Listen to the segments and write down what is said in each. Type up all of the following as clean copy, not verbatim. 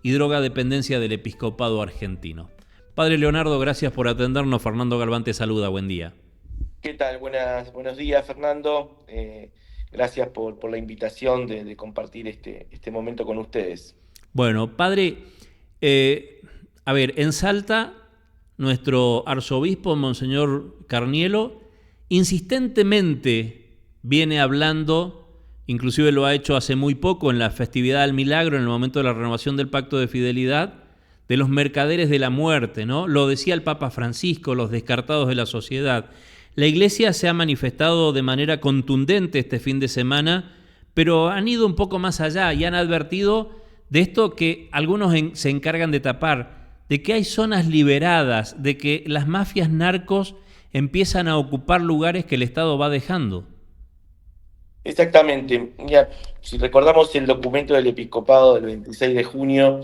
y drogadependencia del episcopado argentino. Padre Leonardo, gracias por atendernos. Fernando Galván te saluda, buen día. ¿Qué tal? Buenos días, Fernando. Gracias por la invitación de compartir este momento con ustedes. Bueno, padre, a ver, en Salta, nuestro arzobispo, Monseñor Carnielo, insistentemente viene hablando, inclusive lo ha hecho hace muy poco en la festividad del Milagro, en el momento de la renovación del Pacto de Fidelidad, de los mercaderes de la muerte, ¿no? Lo decía el Papa Francisco, los descartados de la sociedad. La Iglesia se ha manifestado de manera contundente este fin de semana, pero han ido un poco más allá y han advertido de esto que algunos se encargan de tapar, de que hay zonas liberadas, de que las mafias narcos empiezan a ocupar lugares que el Estado va dejando. Exactamente. Mira, si recordamos el documento del Episcopado del 26 de junio,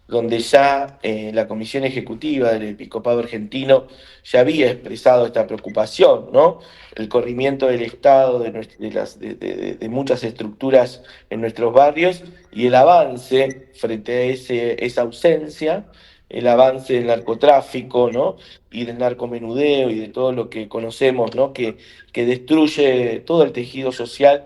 donde ya la Comisión Ejecutiva del Episcopado Argentino ya había expresado esta preocupación, ¿no? El corrimiento del Estado, de muchas estructuras en nuestros barrios y el avance frente a esa ausencia, el avance del narcotráfico, ¿no? Y del narcomenudeo y de todo lo que conocemos, ¿no? Que destruye todo el tejido social,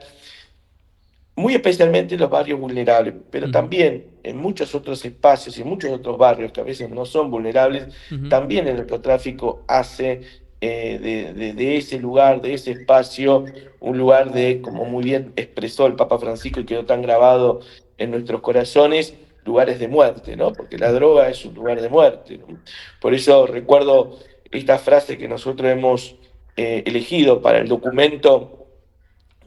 muy especialmente en los barrios vulnerables, pero Uh-huh. también en muchos otros espacios y muchos otros barrios que a veces no son vulnerables, Uh-huh. también el narcotráfico hace de ese lugar, de ese espacio, un lugar de, como muy bien expresó el Papa Francisco y quedó tan grabado en nuestros corazones, lugares de muerte, ¿no? Porque la droga es un lugar de muerte, ¿no? Por eso recuerdo esta frase que nosotros hemos elegido para el documento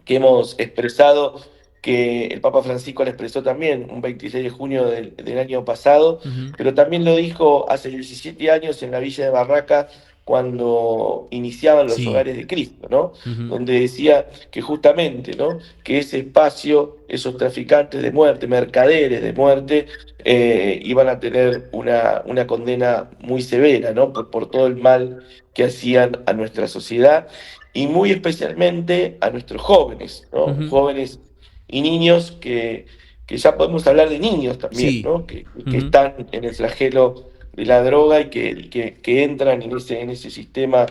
que hemos expresado, que el Papa Francisco le expresó también un 26 de junio del año pasado, Uh-huh. pero también lo dijo hace 17 años en la Villa de Barraca, cuando iniciaban los Sí. hogares de Cristo, ¿no? Uh-huh. Donde decía que justamente, ¿no? Que ese espacio, esos traficantes de muerte, mercaderes de muerte, iban a tener una condena muy severa, ¿no? Por todo el mal que hacían a nuestra sociedad y muy especialmente a nuestros jóvenes, ¿no? Uh-huh. Jóvenes y niños que ya podemos hablar de niños también, Sí. ¿no? Que Uh-huh. están en el flagelo de la droga y que entran en ese sistema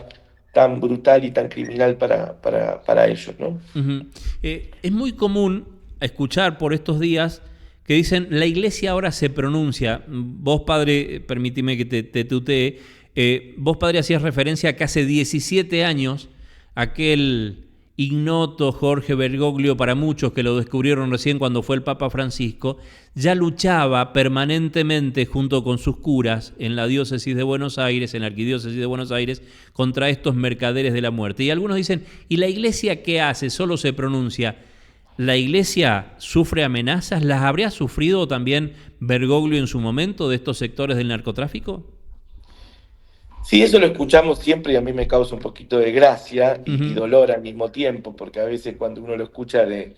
tan brutal y tan criminal para ellos, ¿no? Uh-huh. Es muy común escuchar por estos días que dicen la iglesia ahora se pronuncia. Vos, padre, permíteme que te tutee, vos, padre, hacías referencia a que hace 17 años aquel ignoto Jorge Bergoglio, para muchos que lo descubrieron recién cuando fue el Papa Francisco, ya luchaba permanentemente junto con sus curas en la diócesis de Buenos Aires, en la arquidiócesis de Buenos Aires, contra estos mercaderes de la muerte. Y algunos dicen, ¿y la iglesia qué hace? Solo se pronuncia. ¿La iglesia sufre amenazas? ¿Las habría sufrido también Bergoglio en su momento de estos sectores del narcotráfico? Sí, eso lo escuchamos siempre y a mí me causa un poquito de gracia y Uh-huh. dolor al mismo tiempo, porque a veces cuando uno lo escucha de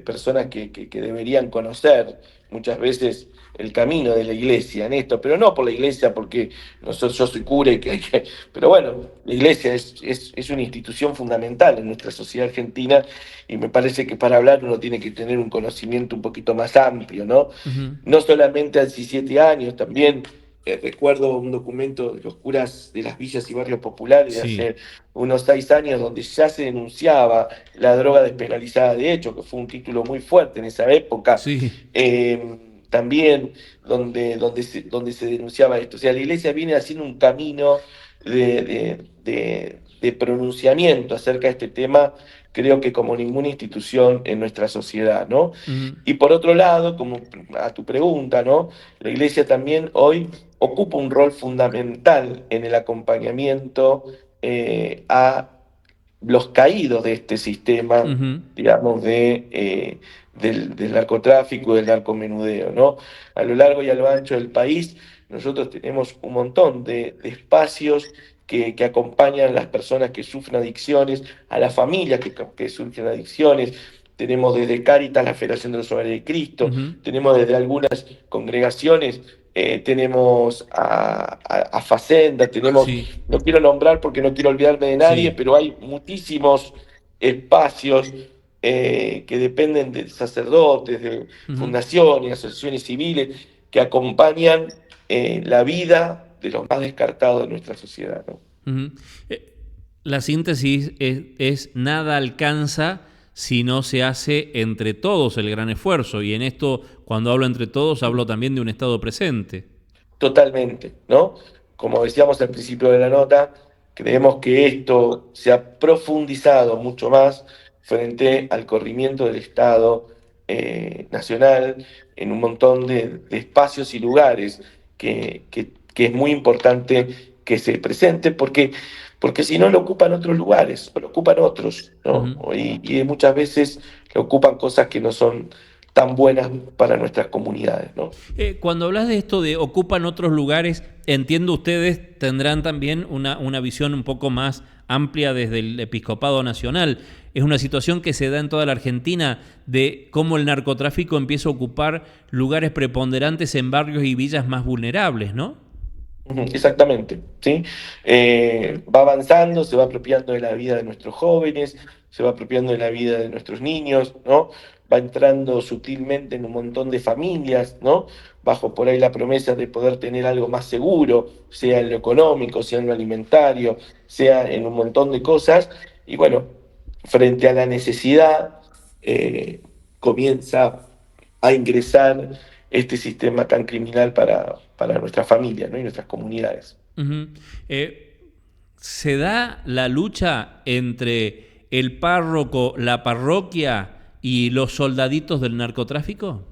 personas que deberían conocer muchas veces el camino de la iglesia en esto, pero no por la iglesia porque yo soy cura y pero bueno, la iglesia es una institución fundamental en nuestra sociedad argentina y me parece que para hablar uno tiene que tener un conocimiento un poquito más amplio, ¿no? Uh-huh. No solamente hace 17 años, también recuerdo un documento de los curas de las villas y barrios populares de Sí, hace unos 6 años, donde ya se denunciaba la droga despenalizada de hecho, que fue un título muy fuerte en esa época. sí. También donde se denunciaba esto. O sea, la iglesia viene haciendo un camino de pronunciamiento acerca de este tema, creo que como ninguna institución en nuestra sociedad, ¿no? Uh-huh. Y por otro lado, como a tu pregunta, ¿no? La iglesia también hoy ocupa un rol fundamental en el acompañamiento a los caídos de este sistema, Uh-huh. digamos, del narcotráfico y del narcomenudeo, ¿no? A lo largo y a lo ancho del país, nosotros tenemos un montón de espacios que acompañan a las personas que sufren adicciones, a las familias que sufren adicciones. Tenemos desde Cáritas, la Federación de los Hogares de Cristo, Uh-huh. tenemos desde algunas congregaciones, tenemos a Facenda, tenemos, Sí, no quiero nombrar porque no quiero olvidarme de nadie, sí. pero hay muchísimos espacios que dependen de sacerdotes, de Uh-huh. fundaciones, asociaciones civiles, que acompañan la vida de los más descartados de nuestra sociedad, ¿no? Ujú. La síntesis es nada alcanza si no se hace entre todos el gran esfuerzo. Y en esto, cuando hablo entre todos, hablo también de un Estado presente. Totalmente, ¿no? Como decíamos al principio de la nota, creemos que esto se ha profundizado mucho más frente al corrimiento del Estado nacional en un montón de espacios y lugares que es muy importante que se presente porque si no lo ocupan otros lugares, o lo ocupan otros, ¿no? Ujú. Y muchas veces lo ocupan cosas que no son tan buenas para nuestras comunidades, ¿no? Cuando hablas de esto de ocupan otros lugares, entiendo ustedes tendrán también una visión un poco más amplia desde el Episcopado Nacional. Es una situación que se da en toda la Argentina de cómo el narcotráfico empieza a ocupar lugares preponderantes en barrios y villas más vulnerables, ¿no? Ujú, exactamente, ¿sí? Va avanzando, se va apropiando de la vida de nuestros jóvenes, se va apropiando de la vida de nuestros niños, ¿no? Va entrando sutilmente en un montón de familias, ¿no? Bajo por ahí la promesa de poder tener algo más seguro, sea en lo económico, sea en lo alimentario, sea en un montón de cosas. Y bueno, frente a la necesidad, comienza a ingresar este sistema tan criminal para nuestras familias, ¿no? Y nuestras comunidades. Ujú. ¿Se da la lucha entre el párroco, la parroquia y los soldaditos del narcotráfico?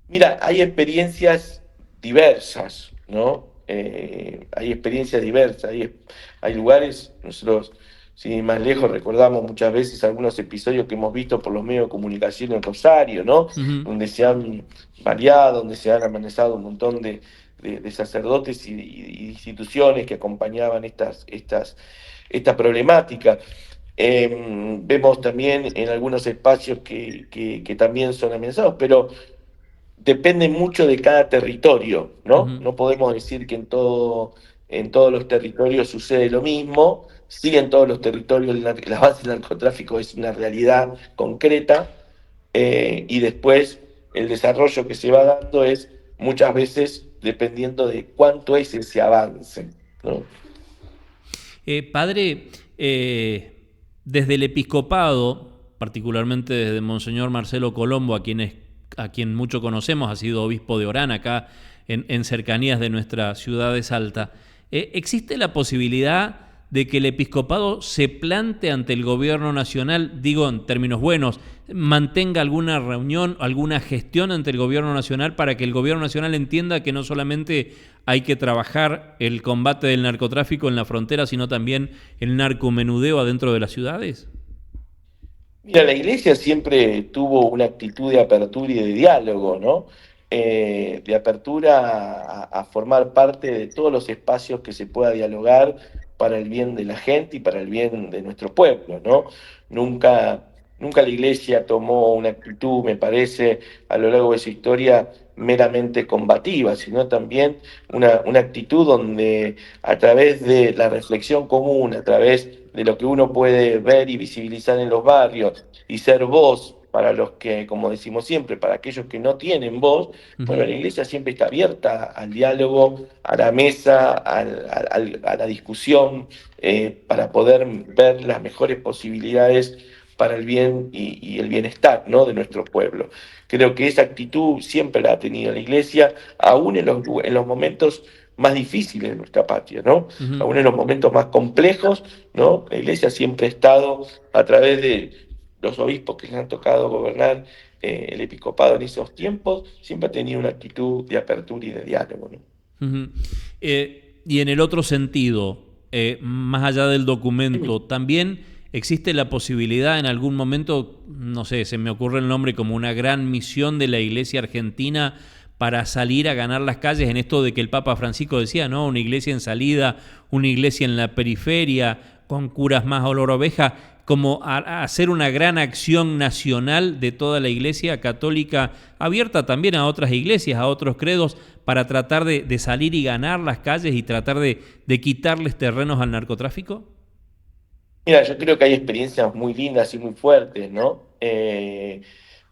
Mira, hay experiencias diversas, ¿no? Hay experiencias diversas, hay lugares, nosotros, sin ir más lejos, recordamos muchas veces algunos episodios que hemos visto por los medios de comunicación en Rosario, ¿no? Ujú. Donde se han variado, donde se han amenazado un montón de sacerdotes y instituciones que acompañaban esta problemática. Vemos también en algunos espacios que también son amenazados, pero depende mucho de cada territorio, ¿no? Ujú. No podemos decir que en todos los territorios sucede lo mismo. Sí, en todos los territorios la base del narcotráfico es una realidad concreta, y después el desarrollo que se va dando es muchas veces dependiendo de cuánto es ese avance, ¿no? Padre, desde el episcopado, particularmente desde Monseñor Marcelo Colombo, a quien mucho conocemos, ha sido obispo de Orán, acá en cercanías de nuestra ciudad de Salta, ¿existe la posibilidad de que el episcopado se plante ante el gobierno nacional, digo en términos buenos, mantenga alguna reunión, alguna gestión ante el gobierno nacional para que el gobierno nacional entienda que no solamente hay que trabajar el combate del narcotráfico en la frontera, sino también el narcomenudeo adentro de las ciudades? Mira, la iglesia siempre tuvo una actitud de apertura y de diálogo, ¿no? De apertura a formar parte de todos los espacios que se pueda dialogar para el bien de la gente y para el bien de nuestro pueblo, ¿no? Nunca, nunca la iglesia tomó una actitud, me parece, a lo largo de su historia meramente combativa, sino también una actitud donde a través de la reflexión común, a través de lo que uno puede ver y visibilizar en los barrios y ser voz para los que, como decimos siempre, para aquellos que no tienen voz, bueno, Ujú. la iglesia siempre está abierta al diálogo, a la mesa, a la discusión, para poder ver las mejores posibilidades para el bien y el bienestar, ¿no? De nuestro pueblo. Creo que esa actitud siempre la ha tenido la iglesia, aún en los momentos más difíciles de nuestra patria, ¿no? Ujú. Aún en los momentos más complejos, ¿no? La iglesia siempre ha estado a través de los obispos que le han tocado gobernar el episcopado en esos tiempos, siempre ha tenido una actitud de apertura y de diálogo, ¿no? Ujú. Y en el otro sentido, más allá del documento, también existe la posibilidad en algún momento, no sé, se me ocurre el nombre como una gran misión de la Iglesia Argentina para salir a ganar las calles en esto de que el Papa Francisco decía, ¿no? Una iglesia en salida, una iglesia en la periferia, con curas más olor a oveja, como a hacer una gran acción nacional de toda la Iglesia católica, abierta también a otras iglesias, a otros credos, para tratar de salir y ganar las calles y tratar de quitarles terrenos al narcotráfico? Mira, yo creo que hay experiencias muy lindas y muy fuertes, ¿no?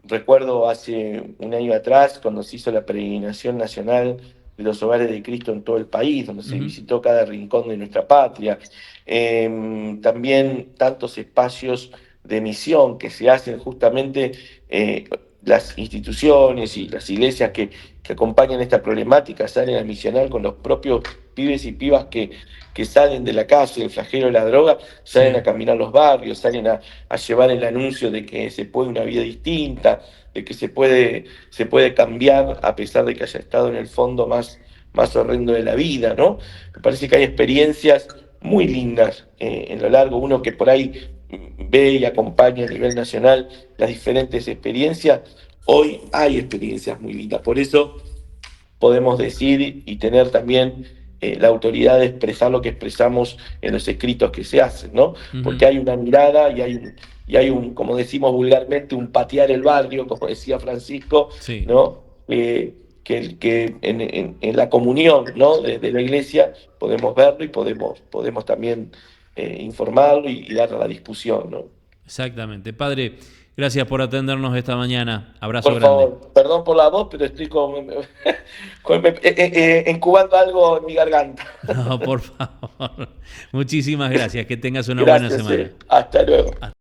Recuerdo hace un año atrás, cuando se hizo la peregrinación nacional de los hogares de Cristo en todo el país, donde se Ujú. visitó cada rincón de nuestra patria. También tantos espacios de misión que se hacen justamente las instituciones y las iglesias que acompañan esta problemática, salen a misionar con los propios pibes y pibas que salen de la casa, del flagelo de la droga, salen a Sí. caminar los barrios, salen a llevar el anuncio de que se puede una vida distinta, de que se puede cambiar a pesar de que haya estado en el fondo más horrendo de la vida, ¿no? Me parece que hay experiencias muy lindas en lo largo, uno que por ahí ve y acompaña a nivel nacional las diferentes experiencias, hoy hay experiencias muy lindas, por eso podemos decir y tener también la autoridad de expresar lo que expresamos en los escritos que se hacen, ¿no? Ujú. Porque hay una mirada y hay un, como decimos vulgarmente, un patear el barrio, como decía Francisco, Sí. ¿no? Que en la comunión, ¿no? de la iglesia podemos verlo y podemos también informarlo y dar a la discusión, ¿no? Exactamente. Padre, gracias por atendernos esta mañana. Abrazo Por grande. favor, perdón por la voz, pero estoy incubando algo en mi garganta. No, por favor. Muchísimas gracias. Que tengas una buena Gracias, semana. hasta luego.